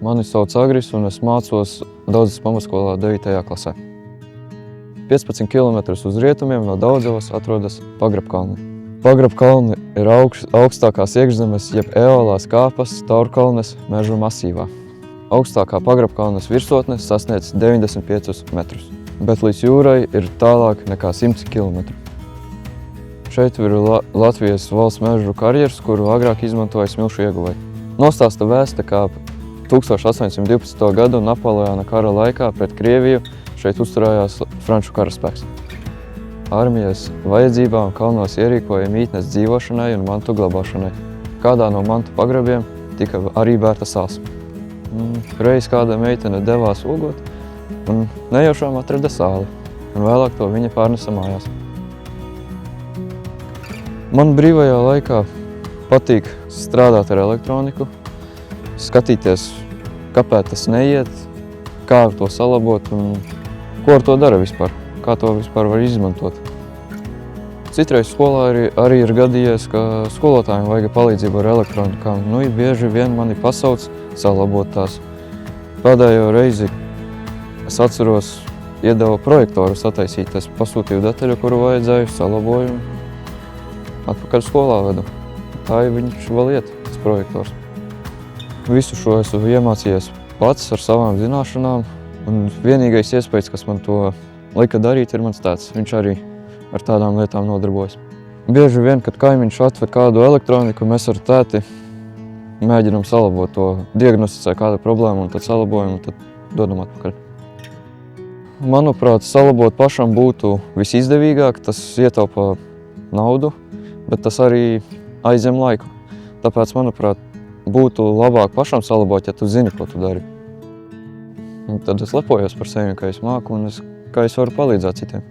Mani sauc Agris un es mācos Daudzes pamatskolā 9. klasē. 15 km uz rietumiem no Daudzavas atrodas Pagrabkalni. Pagrabkalni ir augstākās iekšzemes jeb eolās kāpas Taurkalnes mežu masīvā. Augstākā Pagrabkalnes virsotne sasniedz 95 metrus, bet līdz jūrai ir tālāk nekā 100 km. Šeit ir Latvijas valsts mežu karjeras, kuru agrāk izmantoja smilšu ieguvei. Nostāsta vēsta, kā 1812. gadu Napoleona kara laikā pret Krieviju šeit uzturējās franču karaspēks. Armijas vajadzībām kalnos ierīkoja mītnes dzīvošanai un mantu glabāšanai. Kādā no mantu pagrabiem tika arī bērta sāls. Reiz kāda meitene devās ogot un nejaušām atrada sāli, un vēlāk to viņa pārnesa mājās. Man brīvajā laikā patīk strādāt ar elektroniku, skatīties, kāpēc tas neiet, kā to salabot un ko ar to dara vispār, kā to vispār var izmantot. Citreiz skolā arī ir gadījies, ka skolotājiem vajag palīdzību ar elektronikām. Bieži vien mani pasauc salabot tās. Pēdējo reizi es atceros, iedeva projektoru sataisīt. Es pasūtīju detaļu, kuru vajadzēju, salaboju un atpakaļ skolā vedu. Tā viņš vēl iet, tas projektors. Visu šo esmu iemācījies pats ar savām zināšanām, un vienīgais iespējas, kas man to lika darīt, ir mans tēvs. Viņš arī ar tādām lietām nodarbojas. Bieži vien, kad kaimiņš atved kādu elektroniku, mēs ar tēti mēģinām salabot to, diagnosticēt kādu problēmu un tad salabojam un tad dodam atpakaļ. Manuprāt, salabot pašam būtu visizdevīgāk, tas ietaupa naudu, bet tas arī aizņem laiku. Tāpēc, manuprāt, būtu labāk pašam salabot, ja tu zini, ko tu dari. Un tad es lepojos par sevi, ka es māku un ka es varu palīdzēt citiem.